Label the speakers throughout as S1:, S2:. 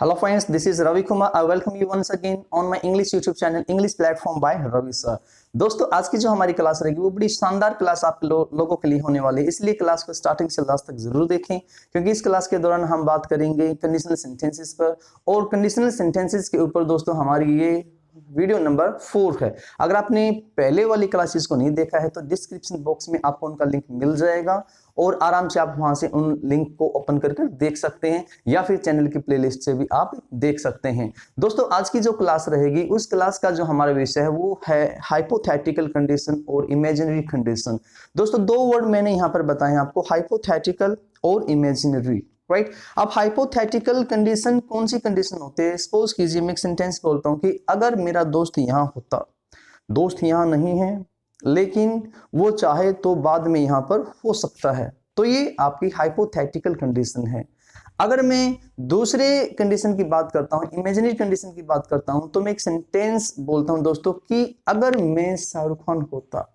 S1: Hello friends, this is Ravi Kumar. I welcome you once again on my English YouTube channel English Platform by Ravi Sir. दोस्तों आज की जो हमारी class रहेगी वो बड़ी शानदार क्लास आप लोगों के लिए होने वाली है, इसलिए क्लास को स्टार्टिंग से लास्ट तक जरूर देखें क्योंकि इस क्लास के दौरान हम बात करेंगे कंडीशनल सेंटेंसेस पर और कंडीशनल सेंटेंसेस के ऊपर दोस्तों हमारी ये वीडियो नंबर 4 है। अगर आपने पहले वाली क्लासेस को नहीं देखा है तो डिस्क्रिप्शन बॉक्स में आपको उनका लिंक मिल जाएगा और आराम से आप वहां से उन लिंक को ओपन करके देख सकते हैं या फिर चैनल की प्लेलिस्ट से भी आप देख सकते हैं। दोस्तों आज की जो क्लास रहेगी उस क्लास का जो हमारा विषय है वो है हाइपोथेटिकल कंडीशन और इमेजिनरी कंडीशन। दोस्तों दो वर्ड मैंने यहाँ पर बताए आपको, हाइपोथेटिकल और इमेजिनरी, राइट। अब हाइपोथेटिकल कंडीशन कौन सी कंडीशन होते हैं? सपोज कीजिए मैं एक सेंटेंस बोलता हूँ कि अगर मेरा दोस्त यहाँ होता, दोस्त यहाँ नहीं है लेकिन वो चाहे तो बाद में यहाँ पर हो सकता है, तो ये आपकी हाइपोथेटिकल कंडीशन है। अगर मैं दूसरे कंडीशन की बात करता हूँ, इमेजिनरी कंडीशन की बात करता हूँ, तो मैं एक सेंटेंस बोलता हूँ दोस्तों कि अगर मैं शाहरुख खान होता,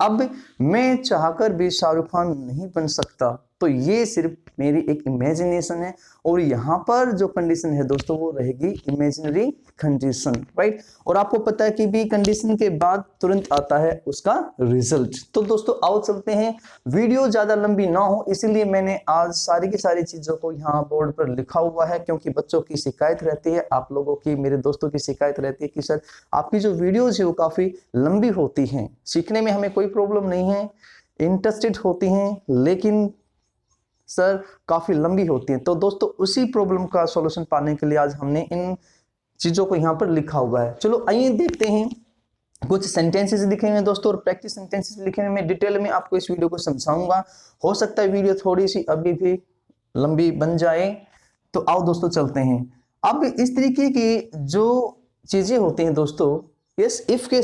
S1: अब मैं चाहकर भी शाहरुख खान नहीं बन सकता, तो ये सिर्फ मेरी एक इमेजिनेशन है और यहाँ पर जो कंडीशन है दोस्तों वो रहेगी इमेजिनरी कंडीशन, राइट। और आपको पता है कि भी कंडीशन के बाद तुरंत आता है उसका रिजल्ट। तो दोस्तों आओ चलते हैं, वीडियो ज्यादा लंबी ना हो इसलिए मैंने आज सारी की सारी चीजों को यहाँ बोर्ड पर लिखा हुआ है क्योंकि बच्चों की शिकायत रहती है, आप लोगों की, मेरे दोस्तों की शिकायत रहती है कि सर आपकी जो वीडियोज है वो काफी लंबी होती हैं, सीखने में हमें कोई प्रॉब्लम नहीं है, इंटरेस्टेड होती हैं लेकिन सर काफी लंबी होती है। तो दोस्तों उसी प्रॉब्लम का सॉल्यूशन पाने के लिए आज हमने इन चीजों को यहाँ पर लिखा हुआ है। चलो आइए देखते हैं, कुछ सेंटेंसेस लिखे हुए हैं दोस्तों और प्रैक्टिस सेंटेंसेस लिखे हुए, मैं डिटेल में आपको इस वीडियो को समझाऊंगा। हो सकता है वीडियो थोड़ी सी अभी भी लंबी बन जाए, तो आओ दोस्तों चलते हैं। अब इस तरीके की जो चीजें होती हैं दोस्तों, यस इफ के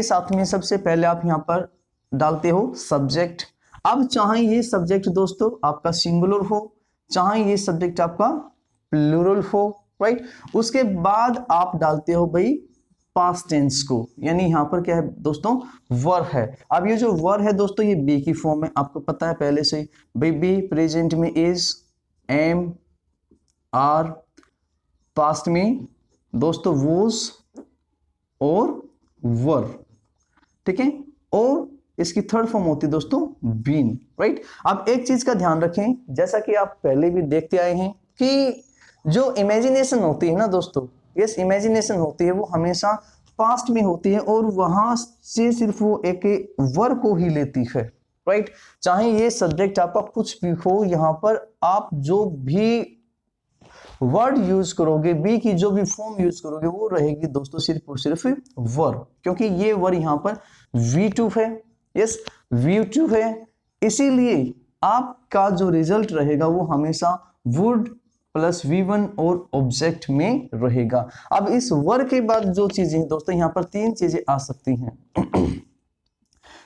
S1: साथ में सबसे पहले आप यहाँ पर डालते हो सब्जेक्ट। अब चाहे ये सब्जेक्ट दोस्तों आपका सिंगुलर हो, चाहे ये सब्जेक्ट आपका प्लूरल हो, राइट। उसके बाद आप डालते हो भाई पास्ट टेंस को, यानी यहाँ पर क्या है दोस्तों, वर है। अब ये जो वर है दोस्तों ये बी की फॉर्म है, आपको पता है पहले से भाई बी प्रेजेंट में इज, एम, आर, पास्ट में दोस्तों वोज और वर, ठीक है। और इसकी थर्ड फॉर्म होती है दोस्तों बीन, राइट। अब एक चीज का ध्यान रखें, जैसा कि आप पहले भी देखते आए हैं कि जो इमेजिनेशन होती है ना दोस्तों, यस इमेजिनेशन होती है वो हमेशा पास्ट में होती है और वहां से सिर्फ वो एक वर्ब को ही लेती है, राइट। चाहे ये सब्जेक्ट आपका कुछ भी हो, यहाँ पर आप जो भी वर्ड यूज करोगे, बी की जो भी फॉर्म यूज करोगे वो रहेगी दोस्तों सिर्फ और सिर्फ वर्ब, क्योंकि ये वर्ड यहाँ पर V2 है, यस V2 है, इसीलिए आपका जो रिजल्ट रहेगा वो हमेशा वुड प्लस V1 और ऑब्जेक्ट में रहेगा। अब इस वर्ड के बाद जो चीजें दोस्तों यहाँ पर तीन चीजें आ सकती हैं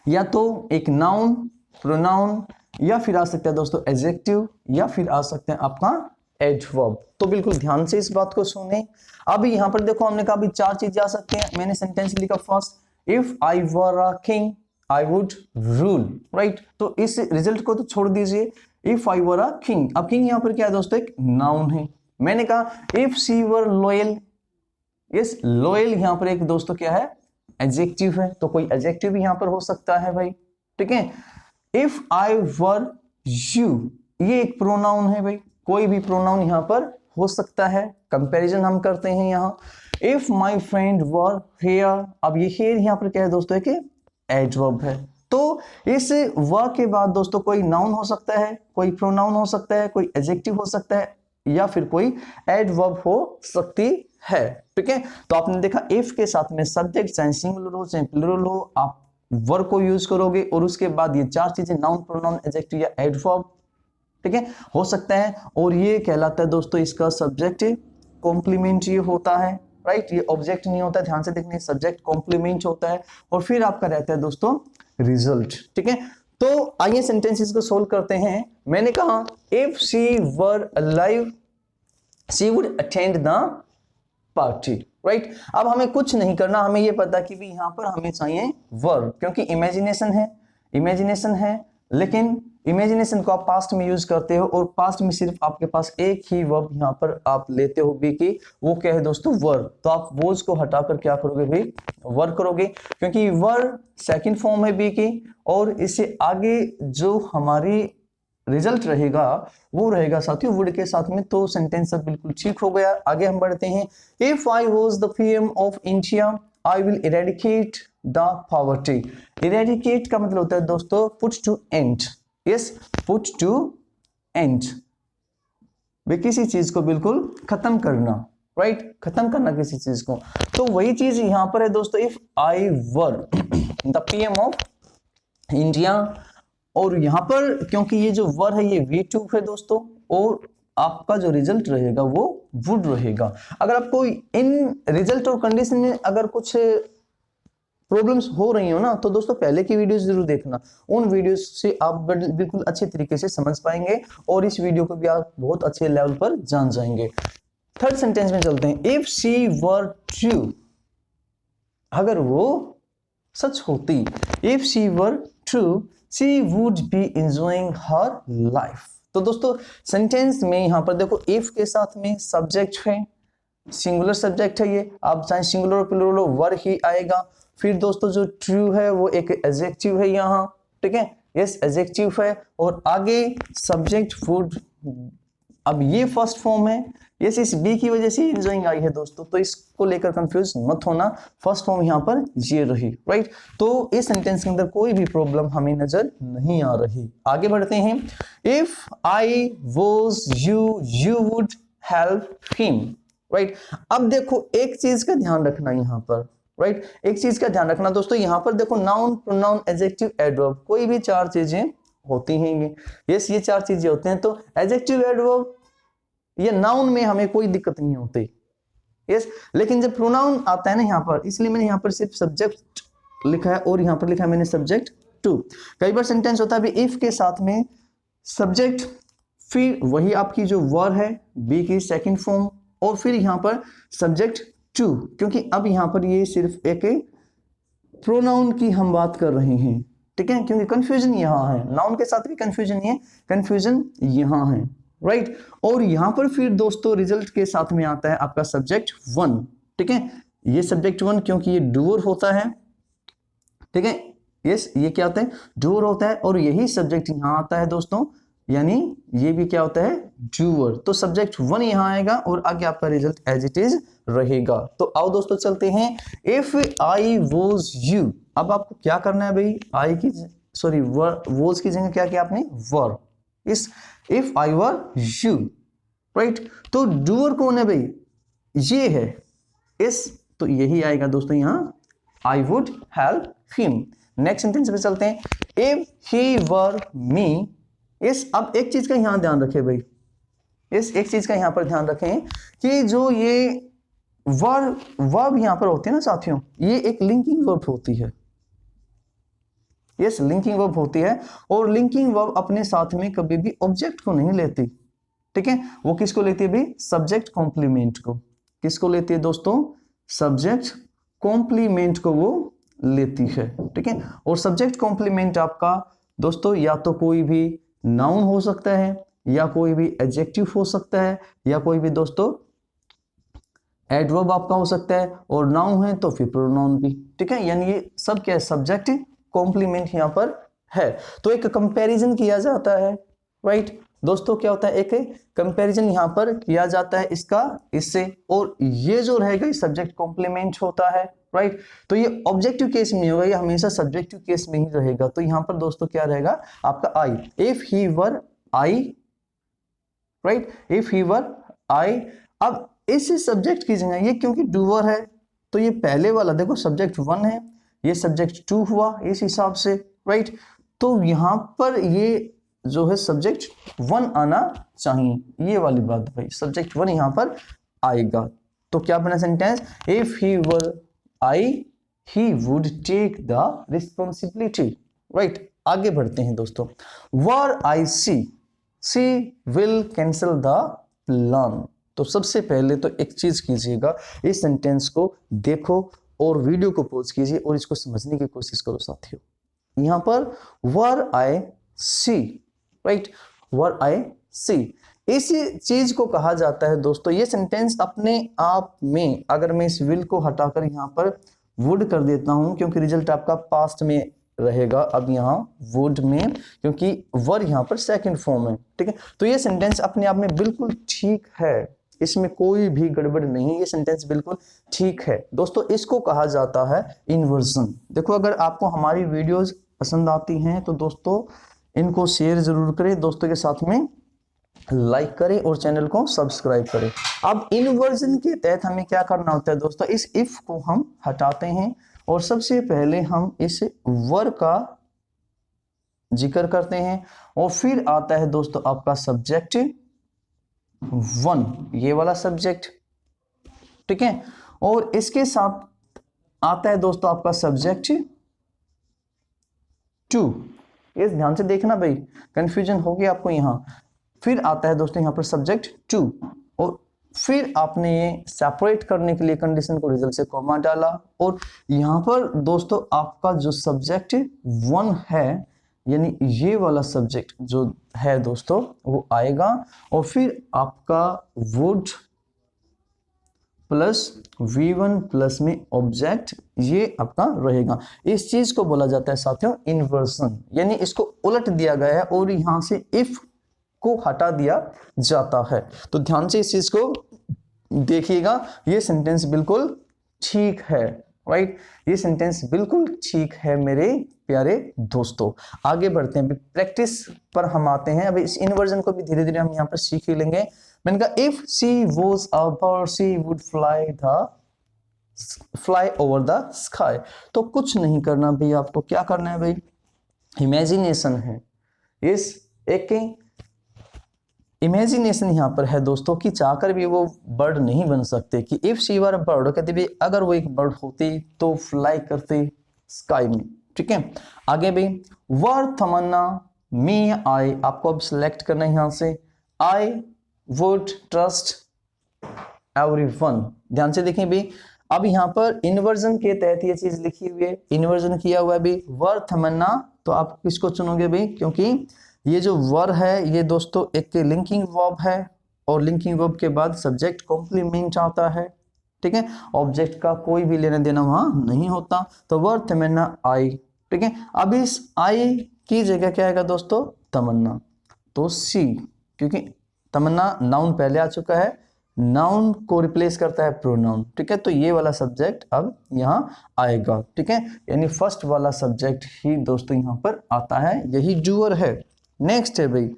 S1: या तो एक नाउन, प्रोनाउन, या फिर आ सकता है दोस्तों एडजेक्टिव, या फिर आ सकते हैं आपका एडवर्ब। तो बिल्कुल ध्यान से इस बात को सुने। अब यहाँ पर देखो हमने कहा अभी चार चीजें आ सकती हैं। मैंने सेंटेंस लिखा first, if I were a king I would rule, right. तो इस रिजल्ट को तो छोड़ दीजिए, if I were a king. अब किंग यहाँ पर क्या है दोस्तों, एक नाउन है। मैंने कहा if she were loyal, yes loyal यहाँ पर एक दोस्तों क्या है, एडजेक्टिव है, तो कोई एडजेक्टिव भी यहाँ पर हो सकता है भाई, ठीक है। इफ आई वर यू, ये एक प्रोनाउन है भाई, कोई भी प्रोनाउन यहाँ पर हो सकता है, कंपैरिजन हम करते हैं यहाँ। If my friend were here, अब ये हेयर यहाँ पर क्या है दोस्तों, कि एडवर्ब है। तो इस वर्ब के बाद दोस्तों कोई नाउन हो सकता है, कोई प्रोनाउन हो सकता है, कोई एडजेक्टिव हो सकता है, या फिर कोई एडवर्ब हो सकती है, ठीक है। तो आपने देखा इफ के साथ में सब्जेक्ट चाहे सिंगुलर हो चाहे प्लूरल हो, आप वर्ब को यूज करोगे और उसके बाद ये चार चीजें नाउन, प्रोनाउन, एडजेक्टिव या एडवर्ब, ठीक है, हो सकता है। और ये कहलाता है दोस्तों इसका सब्जेक्ट कॉम्प्लीमेंट ये होता है, राइट। ये ऑब्जेक्ट नहीं होता है, ध्यान से देखने, सब्जेक्ट कॉम्प्लीमेंट होता है और फिर आपका रहता है दोस्तों रिजल्ट, ठीक है। तो आइए सेंटेंसेस को सोल्व करते हैं। मैंने कहा if she were alive she would attend the party, right. अब हमें कुछ नहीं करना, हमें ये पता कि भी यहाँ पर हमें चाहिए वर्ब, क्योंकि इमेजिनेशन है लेकिन इमेजिनेशन को आप पास्ट में यूज करते हो और पास्ट में सिर्फ आपके पास एक ही वर्ब यहाँ पर आप लेते हो बी की, वो क्या है दोस्तों, वर। तो आप वोज को हटाकर क्या करोगे भाई, वर करोगे, क्योंकि वर सेकंड फॉर्म है बी की, और इससे आगे जो हमारी रिजल्ट रहेगा वो रहेगा साथियों वुड के साथ में। तो सेंटेंस अब बिल्कुल ठीक हो गया। आगे हम बढ़ते हैं। If I was the PM of India I will eradicate the poverty. Eradicate का मतलब होता है दोस्तों put to end. Yes, put to end, वे किसी चीज को बिल्कुल खत्म करना, राइट, खत्म करना किसी चीज को। तो वही चीज यहां पर है दोस्तों, if I were the PM of India, और यहां पर क्योंकि ये जो वर है ये V2 है दोस्तों, और आपका जो रिजल्ट रहेगा वो वुड रहेगा। अगर आपको इन रिजल्ट और कंडीशन में अगर कुछ प्रॉब्लम्स हो रही हो ना, तो दोस्तों पहले की वीडियोस जरूर देखना, उन वीडियोस से आप बिल्कुल अच्छे तरीके से समझ पाएंगे और इस वीडियो को भी आप बहुत अच्छे लेवल पर जान जाएंगे। थर्ड सेंटेंस में चलते हैं। इफ शी वर ट्रू, अगर वो सच होती, if she were true she would be enjoying her life. तो दोस्तों सेंटेंस में यहां पर देखो इफ के साथ में सब्जेक्ट है, सिंगुलर सब्जेक्ट है, ये आप चाहे सिंगुलर और प्लूरल वर ही आएगा। फिर दोस्तों जो ट्रू है वो एक एडजेक्टिव है यहाँ, ठीक है, यस एडजेक्टिव है, और आगे सब्जेक्ट वुड। अब ये फर्स्ट फॉर्म है, यस इस बी की वजह से एंजॉयिंग आई है दोस्तों, तो इसको लेकर कंफ्यूज मत होना, फर्स्ट फॉर्म यहाँ पर ये रही, राइट। तो इस सेंटेंस के अंदर कोई भी प्रॉब्लम हमें नजर नहीं आ रही। आगे बढ़ते हैं। If I was you you would help him, right. अब देखो एक चीज का ध्यान रखना यहाँ पर, राइट, एक चीज का ध्यान रखना दोस्तों, यहाँ पर देखो नाउन, प्रोनाउन, एडजेक्टिव, एडवर्ब, कोई भी चार चीजें होती हैं, यस ये चार चीजें होते हैं। तो एडजेक्टिव, एडवर्ब, ये नाउन में हमें कोई दिक्कत नहीं होती, यस, लेकिन जब प्रोनाउन आता है ना यहाँ पर, इसलिए मैंने यहाँ पर सिर्फ सब्जेक्ट लिखा है और यहाँ पर लिखा है मैंने सब्जेक्ट टू। कई बार सेंटेंस होता है इफ के साथ में सब्जेक्ट, फिर वही आपकी जो वर है बी की सेकंड फॉर्म, और फिर यहाँ पर सब्जेक्ट टू, क्योंकि अब यहाँ पर ये सिर्फ एक प्रोनाउन की हम बात कर रहे हैं, ठीक है, क्योंकि कंफ्यूजन यहाँ है, नाउन के साथ भी कंफ्यूजन नहीं है, कंफ्यूजन यहाँ है, राइट। और यहाँ पर फिर दोस्तों रिजल्ट के साथ में आता है आपका सब्जेक्ट वन, ठीक है, ये सब्जेक्ट वन क्योंकि ये डूअर होता है, ठीक है, यस ये क्या होता है, डूअर होता है, और यही सब्जेक्ट यहाँ आता है दोस्तों, यानी ये भी क्या होता है, डूअर। तो सब्जेक्ट वन यहाँ आएगा और आगे आपका रिजल्ट एज इट इज रहेगा। तो आओ दोस्तों चलते हैं। इफ आई वॉज यू, अब आपको क्या करना है भाई, आई की सॉरी वॉज की जगह क्या किया आपने, वर। इस if I were you, right, तो डूअर कौन है भाई, ये है, इस तो यही आएगा दोस्तों यहाँ, I would help him. Next sentence पे चलते हैं। इफ ही वर मी, इस अब एक चीज का यहां ध्यान रखें भाई, इस एक चीज का यहां पर ध्यान रखें कि जो ये वर्ब यहां पर होते हैं ना साथियों, ये एक लिंकिंग वर्ब होती है, यस लिंकिंग वर्ब होती है, और लिंकिंग वर्ब अपने साथ में कभी भी ऑब्जेक्ट को नहीं लेती, ठीक है, वो किसको लेती है भाई, सब्जेक्ट कॉम्प्लीमेंट को, किसको लेती है दोस्तों, सब्जेक्ट कॉम्प्लीमेंट को वो लेती है, ठीक है। और सब्जेक्ट कॉम्प्लीमेंट आपका दोस्तों या तो कोई भी नाउन हो सकता है, या कोई भी एडजेक्टिव हो सकता है, या कोई भी दोस्तों एडवर्ब आपका हो सकता है, और नाउन है तो फिर प्रोनाउन भी, ठीक है, यानी ये सब क्या है, सब्जेक्ट कॉम्प्लीमेंट यहाँ पर है। तो एक कंपैरिजन किया जाता है, राइट दोस्तों, क्या होता है, एक कंपैरिजन यहाँ पर किया जाता है इसका इससे, और ये जो रहेगा ये सब्जेक्ट कॉम्प्लीमेंट होता है, राइट। तो ये ऑब्जेक्टिव केस में होगा, ये हमेशा सब्जेक्टिव केस में ही रहेगा। तो यहाँ पर दोस्तों क्या रहेगा आपका I, if he were I, right, if he were I. अब इस सब्जेक्ट की जगह ये क्योंकि डूअर है, तो ये पहले वाला देखो सब्जेक्ट वन है, ये सब्जेक्ट टू हुआ इस हिसाब से, राइट। तो यहाँ पर ये जो है सब्जेक्ट वन आना चाहिए, ये वाली बात भाई, सब्जेक्ट वन यहाँ पर आएगा। तो क्या बना sentence, if he were I he would take the responsibility, right. आगे बढ़ते हैं दोस्तों। Were I she will cancel the plan. तो सबसे पहले तो एक चीज कीजिएगा, इस सेंटेंस को देखो और वीडियो को पॉज कीजिए और इसको समझने की कोशिश करो साथियों। यहां पर वर I C, right, were I सी। इसी चीज को कहा जाता है दोस्तों, ये सेंटेंस अपने आप में, अगर मैं इस विल को हटाकर यहाँ पर वुड कर देता हूं, क्योंकि रिजल्ट आपका पास्ट में रहेगा, अब यहाँ वुड में, क्योंकि वर यहाँ पर सेकंड फॉर्म है, ठीक है। तो ये सेंटेंस अपने आप में बिल्कुल ठीक है, इसमें कोई भी गड़बड़ नहीं, ये सेंटेंस बिल्कुल ठीक है दोस्तों। इसको कहा जाता है इन्वर्जन। देखो, अगर आपको हमारी वीडियोस पसंद आती हैं तो दोस्तों इनको शेयर जरूर करें, दोस्तों के साथ में लाइक करें और चैनल को सब्सक्राइब करें। अब इन्वर्जन के तहत हमें क्या करना होता है दोस्तों, इस इफ को हम हटाते हैं और सबसे पहले हम इस वर का जिक्र करते हैं, और फिर आता है दोस्तों आपका सब्जेक्ट वन, ये वाला सब्जेक्ट, ठीक है। और इसके साथ आता है दोस्तों आपका सब्जेक्ट टू। ये ध्यान से देखना भाई, कंफ्यूजन हो गया आपको यहाँ। फिर आता है दोस्तों यहाँ पर सब्जेक्ट टू, और फिर आपने ये सेपरेट करने के लिए कंडीशन को रिजल्ट से कॉमा डाला, और यहाँ पर दोस्तों आपका जो सब्जेक्ट वन है, यानी ये वाला सब्जेक्ट जो है दोस्तों वो आएगा, और फिर आपका वुड प्लस V1 प्लस में ऑब्जेक्ट, ये आपका रहेगा। इस चीज को बोला जाता है साथियों इन्वर्सन, यानी इसको उलट दिया गया है और यहां से इफ को हटा दिया जाता है। तो ध्यान से इस चीज को देखिएगा, ये सेंटेंस बिल्कुल ठीक है, राइट, ये सेंटेंस बिल्कुल ठीक है मेरे प्यारे दोस्तों। आगे बढ़ते हैं, प्रैक्टिस पर हम आते हैं। अभी इस इन्वर्जन को भी धीरे धीरे हम यहाँ पर सीख ही लेंगे। मैंने कहा if she was a bird she would fly over the sky. तो कुछ नहीं करना भाई, आपको क्या करना है भाई, इमेजिनेशन है, इस एक इमेजिनेशन यहाँ पर है दोस्तों कि चाहकर भी वो बर्ड नहीं बन सकते, कि if she were a bird, कहते भी अगर वो एक बर्ड होती तो फ्लाई करते स्काई में, ठीक है। आगे भी वर तमन्ना मी आई, आपको अब सिलेक्ट करना है यहाँ से, आई वुड ट्रस्ट एवरीवन। ध्यान से देखें भी, अब यहाँ पर इन्वर्जन के तहत ये चीज लिखी हुई है, इन्वर्जन किया हुआ है भी, वर तमन्ना, तो आप किसको चुनोगे भी, क्योंकि ये जो वर है ये दोस्तों एक लिंकिंग वर्ब है, और लिंकिंग वर्ब के बाद सब्जेक्ट कॉम्प्लीमेंट आता है, ठीक है। ऑब्जेक्ट का कोई भी लेना देना वहां नहीं होता, तो वर तमन्ना आई, ठीक है। अब इस आई की जगह क्या आएगा दोस्तों, तमन्ना, तो सी, क्योंकि तमन्ना नाउन पहले आ चुका है, नाउन को रिप्लेस करता है प्रोनाउन, ठीक है। तो ये वाला सब्जेक्ट अब यहाँ आएगा, ठीक है, यानी फर्स्ट वाला सब्जेक्ट ही दोस्तों यहाँ पर आता है, यही डूअर है। नेक्स्ट है भाई,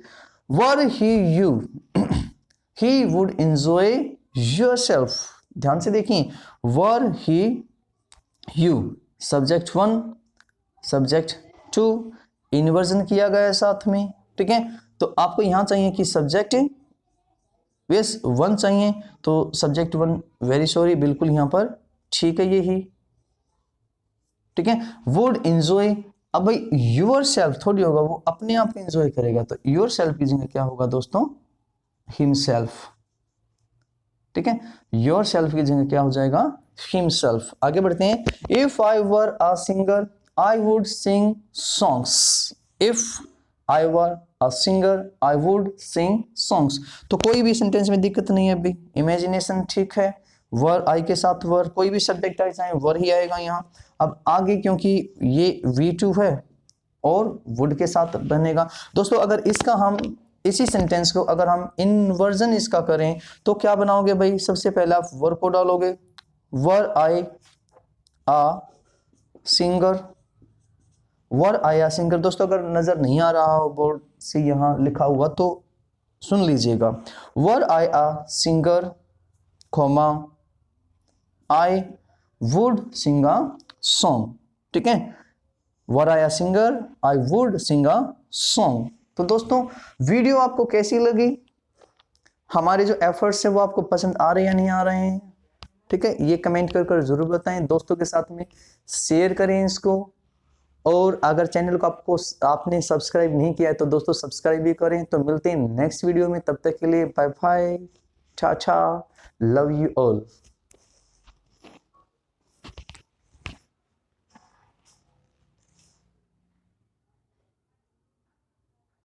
S1: were he you he would enjoy yourself. ध्यान से देखिए, were he you, subject one subject two, inversion किया गया है साथ में, ठीक है। तो आपको यहां चाहिए कि सब्जेक्ट यस वन चाहिए, तो सब्जेक्ट वन, वेरी सॉरी, बिल्कुल यहां पर ठीक है यही, ठीक है। वुड एंजॉय, अब भाई योर सेल्फ थोड़ी होगा, वो अपने आप एंजॉय करेगा, तो योर सेल्फ की जगह क्या होगा दोस्तों, हिमसेल्फ, ठीक है। योर सेल्फ की जगह क्या हो जाएगा, हिमसेल्फ। आगे बढ़ते हैं, if I were a singer I would sing songs. If I were a singer I would sing songs. तो कोई भी सेंटेंस में दिक्कत नहीं है अभी, इमेजिनेशन ठीक है, वर आई के साथ वर, कोई भी सब्जेक्ट आ जाए वर ही आएगा यहाँ। अब आगे क्योंकि ये V2 है और वुड के साथ बनेगा दोस्तों, अगर इसका हम इसी सेंटेंस को अगर हम इन्वर्जन इसका करें तो क्या बनाओगे भाई, सबसे पहले आप वर को डालोगे, वर I a singer, were I a singer. दोस्तों अगर नजर नहीं आ रहा हो बोर्ड से यहाँ लिखा हुआ तो सुन लीजिएगा, were I a singer comma I would sing a song, ठीक है। Were I a singer I would sing a song. तो दोस्तों वीडियो आपको कैसी लगी, हमारे जो एफर्ट्स है वो आपको पसंद आ रहे हैं या नहीं आ रहे हैं, ठीक है, ये कमेंट कर जरूर बताएं, दोस्तों के साथ में शेयर करें इसको, और अगर चैनल को आपने सब्सक्राइब नहीं किया है तो दोस्तों सब्सक्राइब भी करें। तो मिलते हैं नेक्स्ट वीडियो में, तब तक के लिए bye bye, tata, love you all.